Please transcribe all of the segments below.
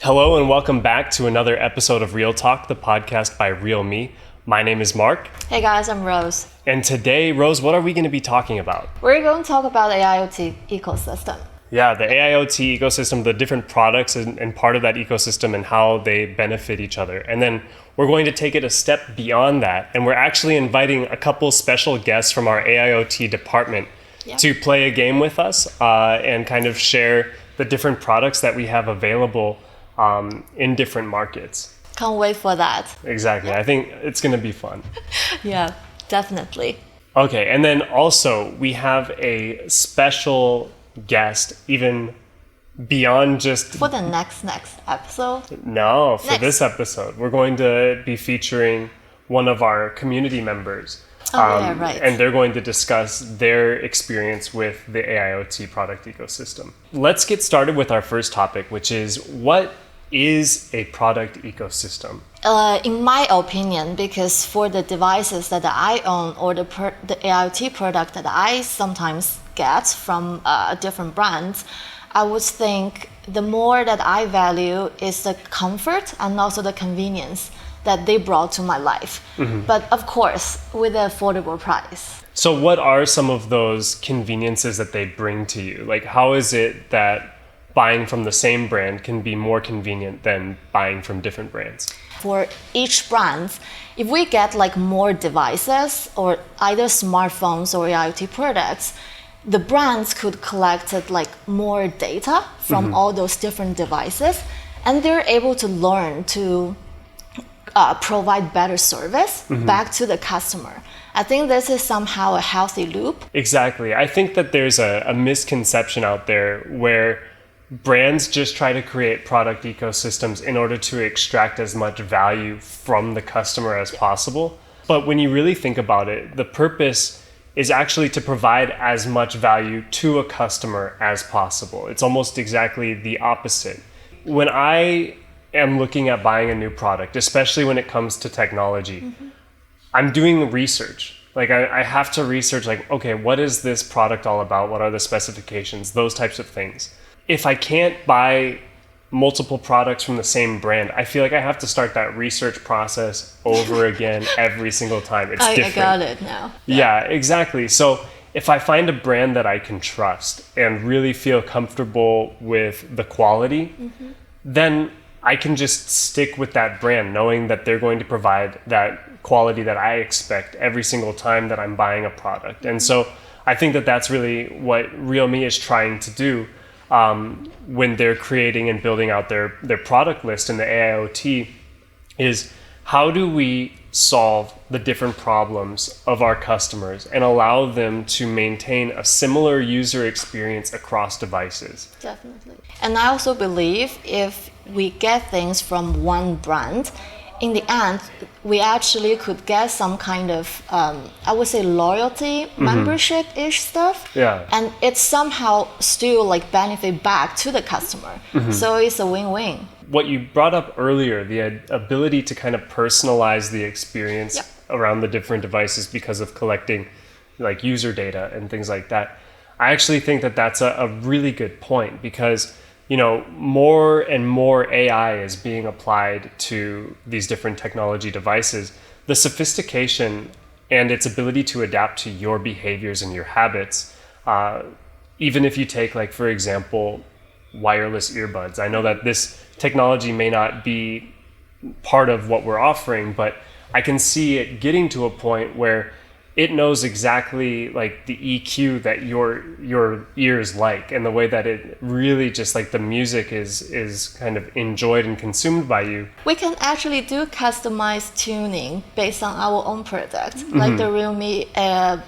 Hello and welcome back to another episode of Real Talk, the podcast by realme. My name is Mark. Hey guys, I'm Rose. And today, Rose, what are we going to be talking about? We're going to talk about the AIoT ecosystem. Yeah, the AIoT ecosystem, the different products and part of that ecosystem and how they benefit each other. And then we're going to take it a step beyond that. And we're actually inviting a couple special guests from our AIoT department to play a game with us and kind of share the different products that we have available in different markets. Can't wait for that. Exactly. I think it's going to be fun. Yeah, definitely. Okay, and then also we have a special guest even beyond just... For the next episode? No, for this episode. We're going to be featuring one of our community members. Right. And they're going to discuss their experience with the AIoT product ecosystem. Let's get started with our first topic, which is what is a product ecosystem? In my opinion, because for the devices that I own or the AIoT product that I sometimes get from different brands, I would think the more that I value is the comfort and also the convenience that they brought to my life. Mm-hmm. But of course, with an affordable price. So what are some of those conveniences that they bring to you? Like, how is it that buying from the same brand can be more convenient than buying from different brands? For each brand, if we get like more devices or either smartphones or IoT products, the brands could collect like more data from all those different devices, and they're able to learn to provide better service back to the customer. I think this is somehow a healthy loop. Exactly. I think that there's a misconception out there where brands just try to create product ecosystems in order to extract as much value from the customer as possible. But when you really think about it, the purpose is actually to provide as much value to a customer as possible. It's almost exactly the opposite. When I am looking at buying a new product, especially when it comes to technology, I'm doing research. Like I have to research like, okay, what is this product all about? What are the specifications? Those types of things. If I can't buy multiple products from the same brand, I feel like I have to start that research process over again every single time. It's different. I got it now. Yeah, exactly. So if I find a brand that I can trust and really feel comfortable with the quality, then I can just stick with that brand knowing that they're going to provide that quality that I expect every single time that I'm buying a product. And so I think that that's really what realme is trying to do when they're creating and building out their product list in the AIoT is how do we solve the different problems of our customers and allow them to maintain a similar user experience across devices. Definitely. And I also believe if we get things from one brand, in the end, we actually could get some kind of, I would say, loyalty, membership-ish stuff. Yeah. And it's somehow still like benefit back to the customer. So it's a win-win. What you brought up earlier, the ability to kind of personalize the experience around the different devices because of collecting like user data and things like that. I actually think that that's a really good point because more and more AI is being applied to these different technology devices. The sophistication and its ability to adapt to your behaviors and your habits, even if you take, like, for example, wireless earbuds. I know that this technology may not be part of what we're offering, but I can see it getting to a point where it knows exactly like the EQ that your ears like and the way that it really just like the music is kind of enjoyed and consumed by you. We can actually do customized tuning based on our own product, like the Realme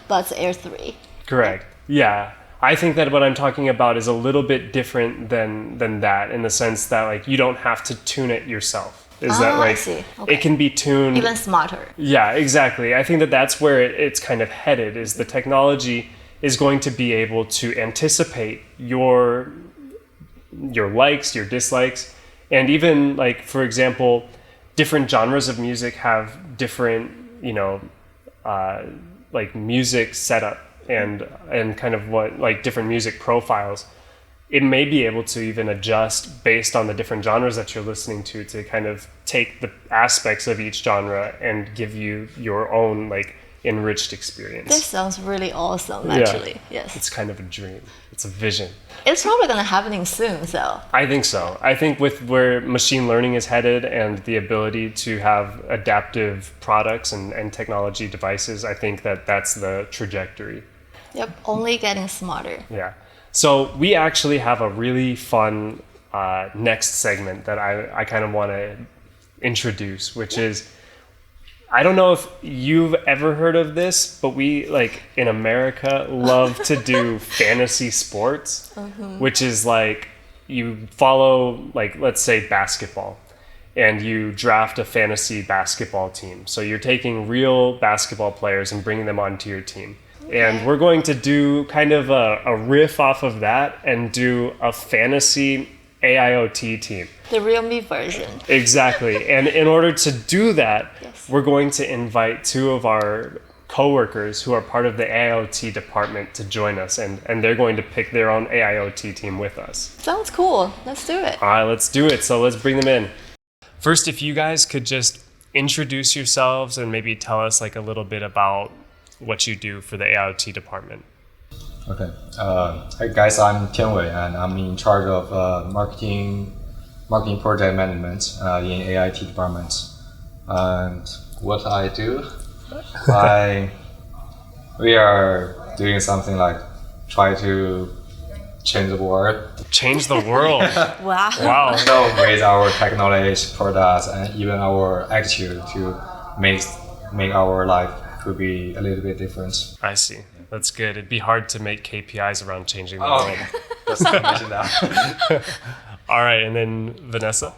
Buds Air 3. Correct. Yeah. I think that what I'm talking about is a little bit different than that in the sense that like you don't have to tune it yourself. I see. Okay. It can be tuned even smarter. Yeah, exactly. I think that that's where it's kind of headed, is the technology is going to be able to anticipate your likes, your dislikes, and even like, for example, different genres of music have different, like music setup and kind of what like different music profiles. it may be able to even adjust based on the different genres that you're listening to kind of take the aspects of each genre and give you your own like enriched experience. This sounds really awesome, actually. Yes. It's kind of a dream. It's a vision. It's probably going to happening soon, so. I think so. I think with where machine learning is headed and the ability to have adaptive products and technology devices, I think that that's the trajectory. Yep, only getting smarter. Yeah. So we actually have a really fun next segment that I kind of want to introduce, which is, I don't know if you've ever heard of this, but we, like, in America, love to do fantasy sports, which is like you follow, like, let's say basketball, and you draft a fantasy basketball team. So you're taking real basketball players and bringing them onto your team. And we're going to do kind of a riff off of that and do a fantasy AIoT team. The realme version. Exactly. And in order to do that, Yes. we're going to invite two of our coworkers who are part of the AIoT department to join us, and they're going to pick their own AIoT team with us. Sounds cool. Let's do it. All right, let's do it. So let's bring them in. First, if you guys could just introduce yourselves and maybe tell us like a little bit about what you do for the AIoT department. Okay. Hi guys, I'm Tianwei, and I'm in charge of marketing project management in AIT department. And what I do, we are doing something like try to change the world. Change the world. Wow. Wow. So with our technology, products, and even our attitude to make our life to be a little bit different. I see. That's good. It'd be hard to make KPIs around changing the world. Let's mention that. All right, and then Vanessa.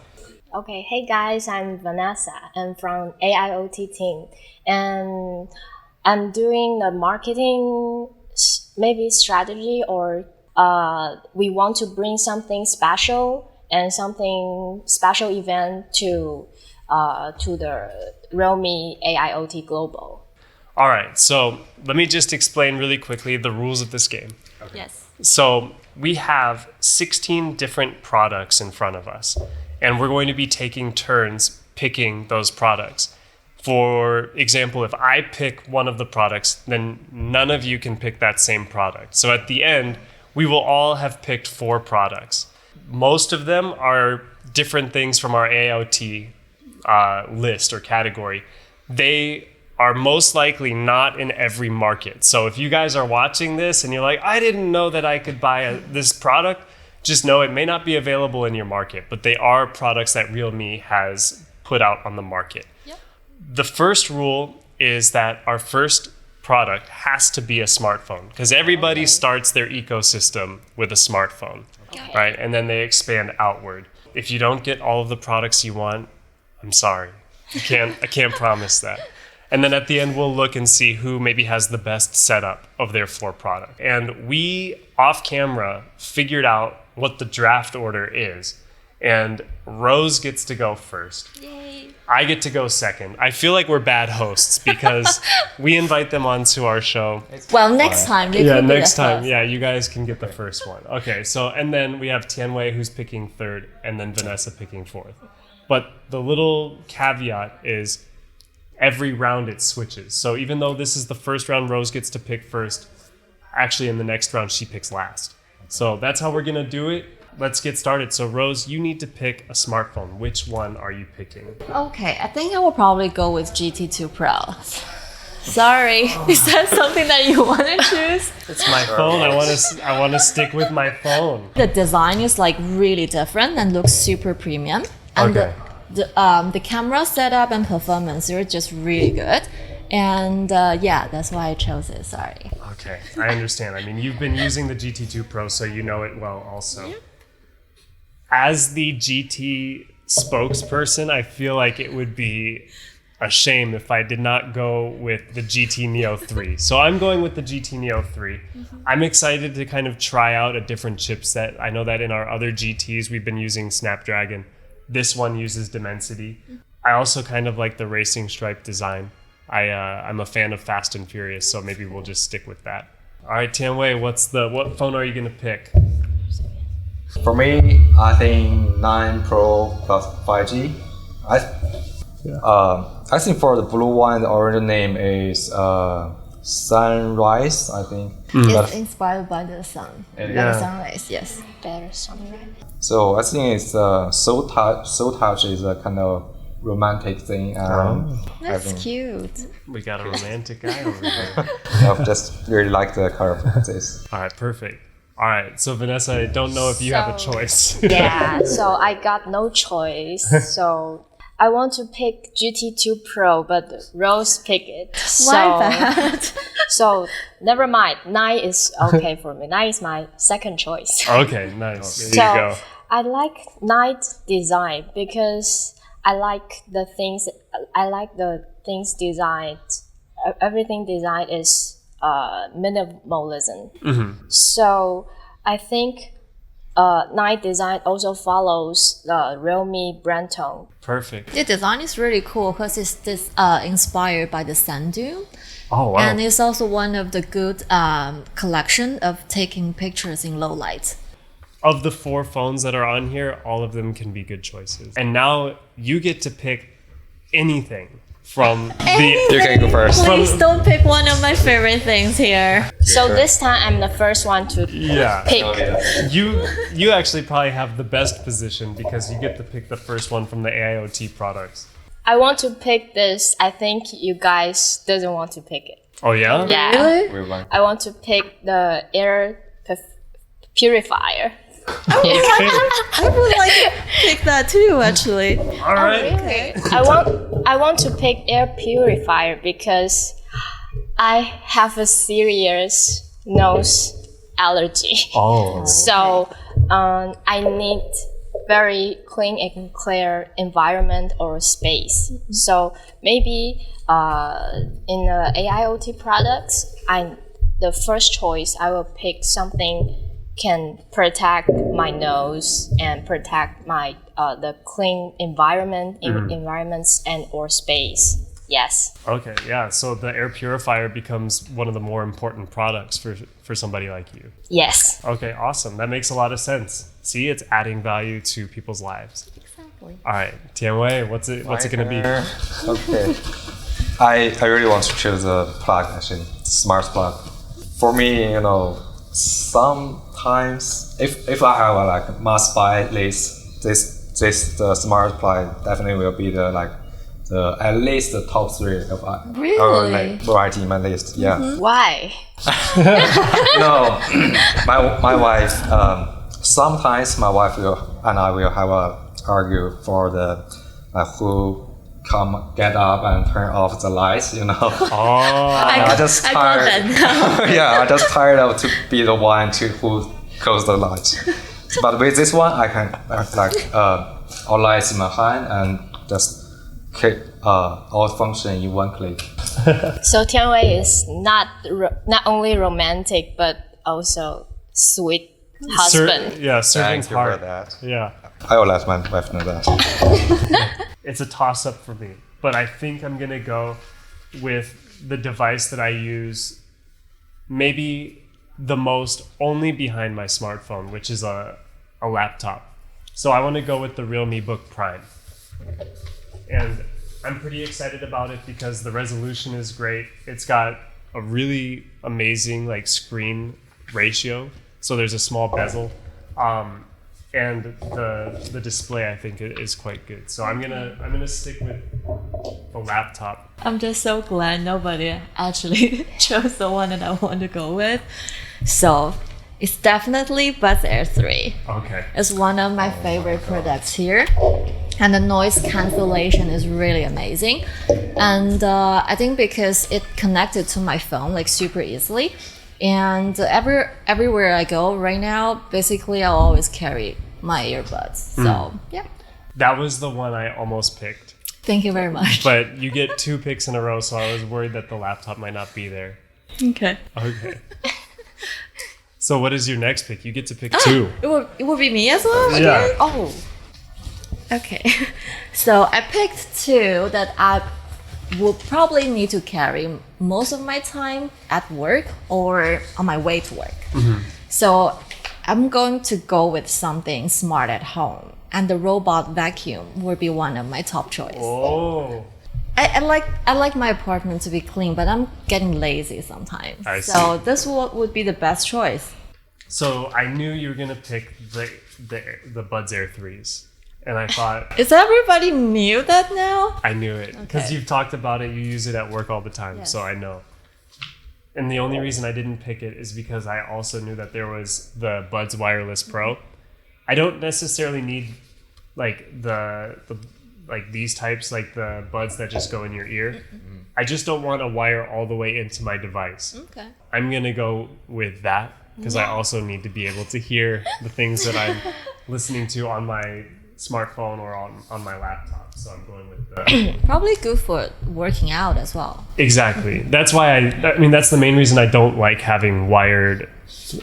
Okay, hey guys, I'm Vanessa. I'm from AIoT team, and I'm doing the marketing, maybe strategy, or we want to bring something special and something special event to the realme AIoT Global. All right, so let me just explain really quickly the rules of this game. Okay. Yes. So we have 16 different products in front of us, and we're going to be taking turns picking those products. For example, if I pick one of the products, then none of you can pick that same product. So at the end, we will all have picked 4 products. Most of them are different things from our AIoT list or category. They are most likely not in every market. So if you guys are watching this and you're like, I didn't know that I could buy this product, just know it may not be available in your market, but they are products that realme has put out on the market. Yep. The first rule is that our first product has to be a smartphone, because everybody starts their ecosystem with a smartphone, right? And then they expand outward. If you don't get all of the products you want, I'm sorry. I can't promise that. And then at the end, we'll look and see who maybe has the best setup of their 4 product. And we, off camera, figured out what the draft order is. And Rose gets to go first. Yay. I get to go second. I feel like we're bad hosts because we invite them onto our show. Well, next time. They Yeah, could be next the time. first. Yeah, you guys can get the first one. Okay, so, and then we have Tianwei who's picking third, and then Vanessa picking fourth. But the little caveat is every round it switches. So even though this is the first round, Rose gets to pick first, actually in the next round, she picks last. So that's how we're gonna do it. Let's get started. So Rose, you need to pick a smartphone. Which one are you picking? Okay, I think I will probably go with GT2 Pro. Sorry, is that something that you want to choose? It's my phone. I want to stick with my phone. The design is like really different and looks super premium. And Okay. the camera setup and performance are just really good. And yeah, that's why I chose it. Sorry. Okay, I understand. I mean, you've been using the GT2 Pro, so you know it well also. As the GT spokesperson, I feel like it would be a shame if I did not go with the GT Neo 3. So I'm going with the GT Neo 3. I'm excited to kind of try out a different chipset. I know that in our other GTs, we've been using Snapdragon. This one uses Dimensity. I also kind of like the racing stripe design. I'm a fan of Fast and Furious, so maybe we'll just stick with that. All right, Tianwei, what phone are you going to pick? For me, I think 9 Pro plus 5G. I think for the blue one, the original name is Sunrise, I think. It's inspired by the sun, by the Yeah. sun rays. Yes. Better sunrise. So I think it's Soul Touch is a kind of romantic thing. I That's think cute. We got a romantic guy over here. I just really like the color of this. All right, perfect. All right, so Vanessa, I don't know if you have a So- choice. Yeah, so I got no choice. So I want to pick GT2 Pro, but Rose picked it. So, Why that? So never mind. 9 is okay for me. 9 is my second choice. Okay, nice. There So you go. I like night design because I like the things. I like the things designed. Everything designed is minimalism. So I think night design also follows the realme brand tone. Perfect. The design is really cool because it's inspired by the sand dune. Oh, wow. And it's also one of the good collection of taking pictures in low light. Of the 4 phones that are on here, all of them can be good choices. And now you get to pick anything from the. You can go first. Please don't pick one of my favorite things here. So this time I'm the first one to Yeah. pick. You actually probably have the best position because you get to pick the first one from the AIoT products. I want to pick this. I think you guys doesn't want to pick it. Oh, yeah? Yeah. Really? I want to pick the air purifier. I would like to pick that too, actually. All right. I want to pick air purifier because I have a serious nose allergy. Oh. So I need very clean and clear environment or space. So maybe in the AIoT products, the first choice I will pick something can protect my nose and protect my the clean environments and or space. Yes. Okay, yeah. So the air purifier becomes one of the more important products for somebody like you. Yes. Okay, awesome. That makes a lot of sense. See, it's adding value to people's lives. Exactly. All right, Tianwei, what's it going to be? Okay. I really want to choose a plug, actually, smart plug. For me, sometimes if I have a must buy list, the smart plug definitely will be the at least the top 3 of our Really? variety in my list. Yeah. Why? No, my wife. Sometimes my wife and I will have a argue for the who get up and turn off the lights. Oh, I just I got tired. that. Yeah, I just tired of to be the one who close the lights. But with this one, I can all lights in my hand and just keep all function in one click. So Tianwei is not only romantic but also sweet husband. servant's Thank you heart. for that. Yeah. I will let my wife know that. It's a toss up for me, but I think I'm gonna go with the device that I use maybe the most only behind my smartphone, which is a laptop. So I want to go with the Realme Book Prime. And I'm pretty excited about it because the resolution is great. It's got a really amazing screen ratio. So there's a small bezel. And the display I think is quite good. So I'm gonna stick with the laptop. I'm just so glad nobody actually chose the one that I want to go with. So it's definitely Buds Air 3. Okay. It's one of my favorite products here. And the noise cancellation is really amazing. And I think because it connected to my phone super easily. And everywhere I go right now, basically I'll always carry my earbuds. So yeah. That was the one I almost picked. Thank you very much. But you get 2 picks in a row, so I was worried that the laptop might not be there. Okay. Okay. So what is your next pick? You get to pick 2. It would be me as well? Yeah. Again? Oh. Okay. So I picked 2 that I will probably need to carry most of my time at work or on my way to work. So I'm going to go with something smart at home, and the robot vacuum would be one of my top choice. Oh. I like my apartment to be clean, but I'm getting lazy sometimes. I see. So this would be the best choice. So I knew you were gonna pick the Buds Air 3s, and I thought Is everybody knew that now? I knew it because Okay. you've talked about it. You use it at work all the time, Yes. so I know. And the only reason I didn't pick it is because I also knew that there was the Buds Wireless Pro. I don't necessarily need like the like these types, like the buds that just go in your ear. I just don't want a wire all the way into my device. Okay. I'm gonna go with that because I also need to be able to hear the things that I'm listening to on my smartphone or on my laptop. So I'm going with the Probably good for working out as well. exactly. That's why I mean that's the main reason I don't like having wired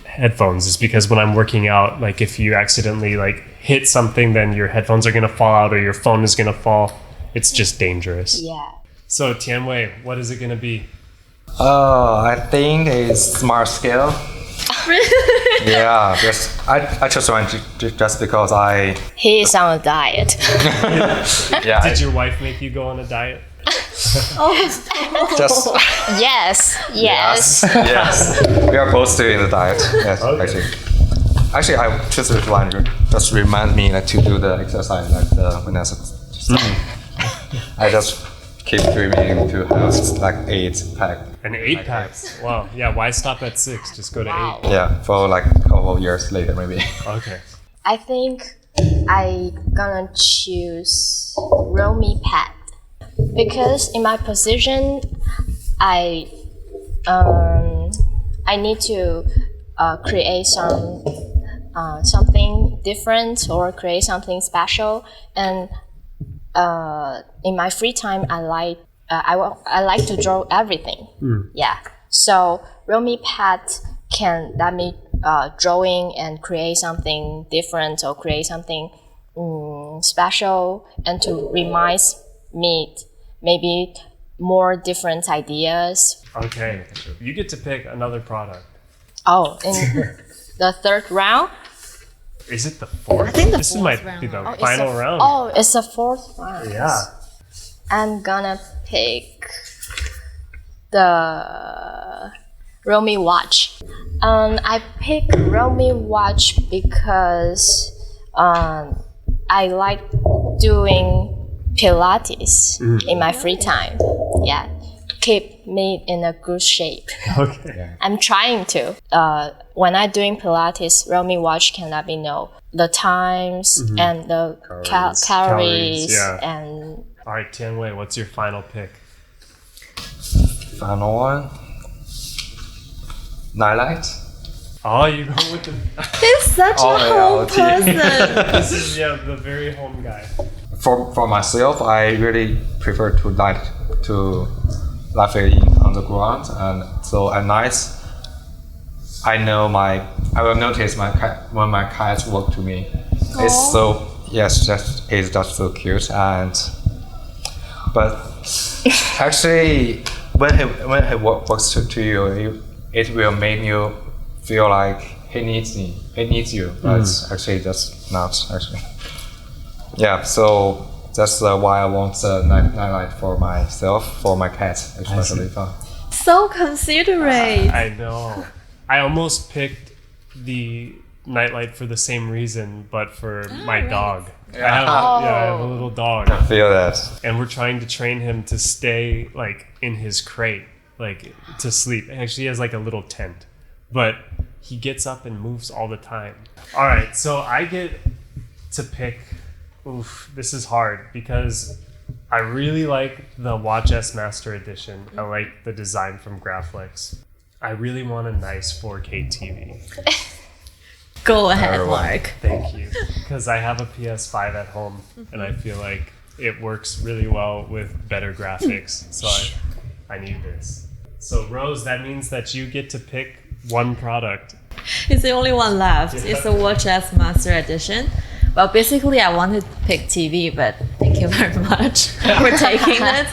headphones is because when I'm working out, like if you accidentally like hit something, then your headphones are gonna fall out or your phone is gonna fall. It's just dangerous. Yeah. So Tianwei, what is it gonna be? I think it's smart scale. Yeah, I just want to just because He is on a diet. yeah Did your wife make you go on a diet? just Yes. Yes. yes we are both doing the diet. Yes, Okay. actually I choose this one just remind me like to do the exercise like the Vanessa. I just keep dreaming to have like 8-pack. An 8-pack. Wow. Yeah. Why stop at 6? Just go to Wow. 8. Yeah, for like a couple of years later maybe. Okay. I think I gonna choose realme pad because in my position, I need to create something different or create something special, and in my free time, I like to draw everything. Yeah, so realme pad can let me drawing and create something different or create something special, and to remind me maybe more different ideas. Okay. You get to pick another product. Oh, in the third round. Is it the 4th? I think the this fourth might round. be the Oh, It's final the- round. Oh, it's the fourth round. Yeah. I'm gonna pick the realme watch. I pick realme watch because I like doing Pilates in my free time. Yeah, keep me in a good shape. Okay. I'm trying to. When I'm doing Pilates, realme watch can let me know the times and the Calories. calories yeah. and All right, Tianwei, what's your final pick? Final one. Nightlight. Oh, you go with the. He's such Oh, a home AIoT. person. This is the very home guy. For myself, I really prefer to light it in on the ground, and so at night, I will notice my cat when my cat walk to me. It's so it's just so cute, and but actually when he walks to you, it will make you feel like he needs you, but actually that's not actually. Yeah, so that's why I want the nightlight for myself, for my cat, especially. So considerate. I know. I almost picked the nightlight for the same reason, but for my dog. I have a little dog, I feel that. and we're trying to train him to stay like in his crate, like to sleep. Actually, he has like a little tent, but he gets up and moves all the time. All right, so I get to pick. Oof, this is hard because I really like the Watch S Master Edition. I like the design from Graflex. I really want a nice 4K TV. Go ahead, Everyone. Mark. Thank you. Because I have a PS5 at home and I feel like it works really well with better graphics. So I need this. So Rose, that means that you get to pick one product. It's the only one left. It's the Watch S Master Edition. Well, basically, I wanted to pick TV, but thank you very much for taking it.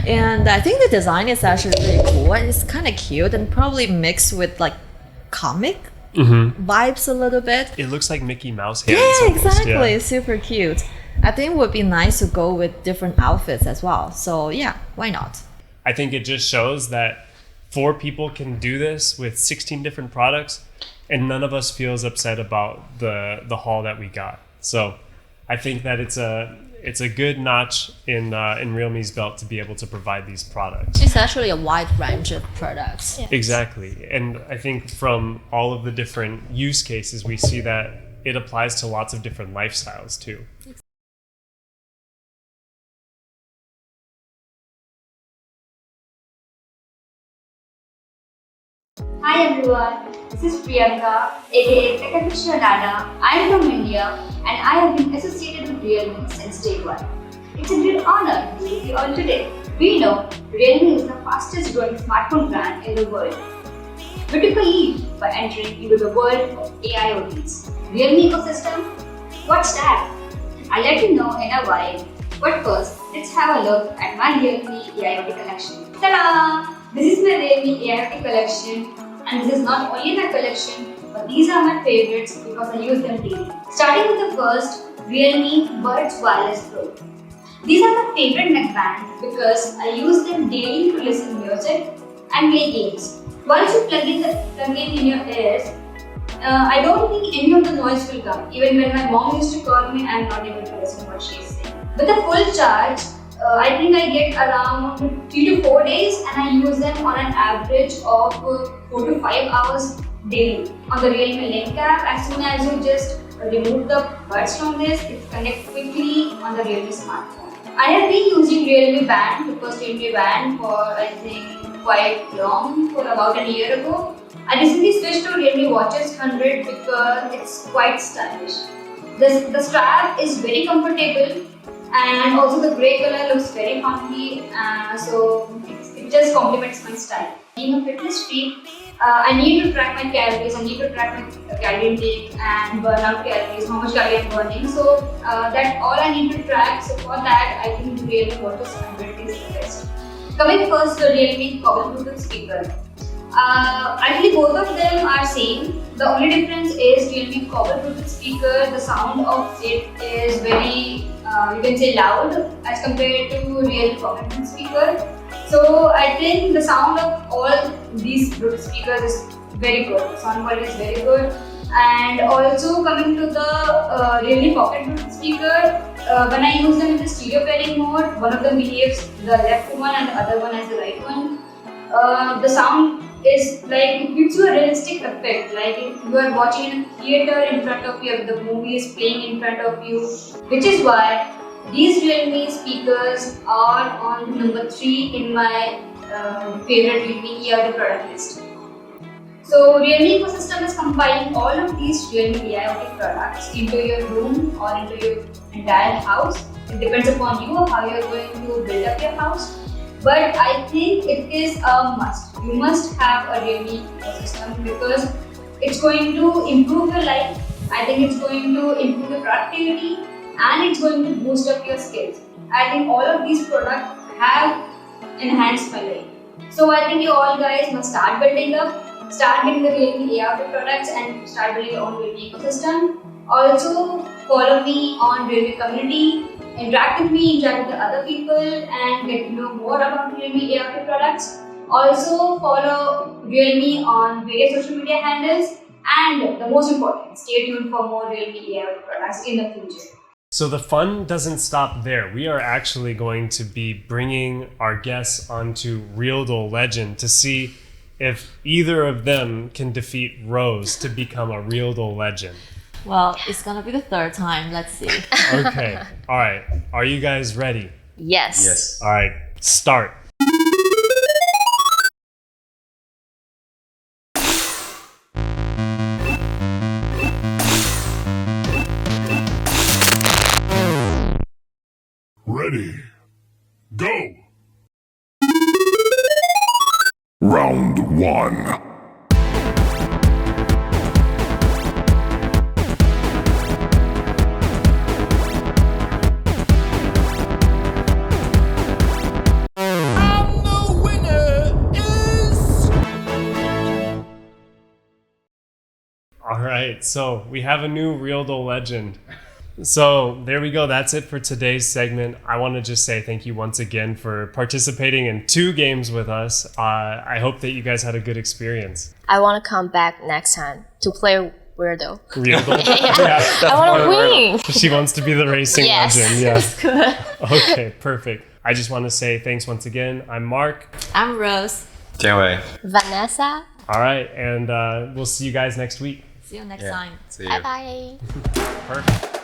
And I think the design is actually really cool, and it's kind of cute, and probably mixed with like comic vibes a little bit. It looks like Mickey Mouse hands. Yeah, almost, exactly. yeah. Super cute. I think it would be nice to go with different outfits as well. So yeah, why not? I think it just shows that 4 people can do this with 16 different products, and none of us feels upset about the haul that we got. So I think that it's a good notch in realme's belt to be able to provide these products. It's actually a wide range of products. Yeah. Exactly. And I think from all of the different use cases, we see that it applies to lots of different lifestyles too. Hi everyone, this is Priyanka, aka Tech Aficionada. I am from India and I have been associated with Realme since day one. It's a great honor to meet you all today. We know Realme is the fastest growing smartphone brand in the world. We took a leap by entering into the world of AIoTs. Realme ecosystem? What's that? I'll let you know in a while. But first, let's have a look at my Realme AIoT collection. Ta-da! This is my Realme AIoT collection, and this is not only my collection, but these are my favorites because I use them daily. Starting with the first, Realme Buds Wireless Pro. These are my favorite neckband because I use them daily to listen to music and play games. Once you plug in your ears, I don't think any of the noise will come. Even when my mom used to call me, I am not able to listen to what she is saying. With a full charge, I think I get around 3 to 4 days, and I use them on an average of 4 to 5 hours daily. On the Realme Link app, as soon as you just remove the buds from this, it connects quickly on the Realme smartphone. I have been using Realme Band, the first Realme Band, for I think quite long, for about a year ago. I recently switched to Realme Watches 100 because it's quite stylish. The strap is very comfortable, and also the grey color looks very funky, so it just complements my style. Being a fitness freak, I need to track my calories, I need to track my calorie intake and burn out calories, how much calorie I'm burning. So that's all I need to track. So for that, I think the Realme Watches 100 is the best. Coming first to Realme Cobble Bluetooth speaker. Actually, both of them are same. The only difference is Realme Cobble Bluetooth speaker. The sound of it is very, you can say, loud as compared to Realme Cobble Bluetooth speaker. So I think the sound of all these Bluetooth speakers is very good. The sound quality is very good. And also coming to the Realme Pocket Bluetooth speaker, when I use them in the stereo pairing mode, one of them behaves the left one and the other one as the right one. The sound is like, it gives you a realistic effect, like if you are watching in a theater in front of you, the movie is playing in front of you, which is why these Realme speakers are on number 3 in my favorite Realme AIoT product list. So Realme ecosystem is compiling all of these Realme AIoT products into your room or into your entire house. It depends upon you how you are going to build up your house. But I think it is a must. You must have a Realme ecosystem because it's going to improve your life. I think it's going to improve your productivity and it's going to boost up your skills. I think all of these products have enhanced my life. So I think you all guys must start building up, start getting the Realme AIoT products and start building your own Realme ecosystem. Also follow me on Realme community. Interact with me, interact with the other people and get to know more about Realme AIoT products. Also follow Realme on various social media handles and the most important, stay tuned for more Realme AIoT products in the future. So the fun doesn't stop there. We are actually going to be bringing our guests onto Realdo Legend to see if either of them can defeat Rose to become a Realdo Legend. Well, it's gonna be the 3rd time. Let's see. Okay. All right. Are you guys ready? Yes. Yes. All right. Start. Ready. Go! Round 1. right, so we have a new Realdo legend. So there we go. That's it for today's segment. I want to just say thank you once again for participating in 2 games with us. I hope that you guys had a good experience. I want to come back next time to play Weirdo. Realdo? I want to win. She wants to be the racing Yes. legend. Yeah. That's good. Okay, perfect. I just want to say thanks once again. I'm Mark. I'm Rose. 天伟 Vanessa. All right, and we'll see you guys next week. See you next Yeah. time. See you. Bye bye. Perfect.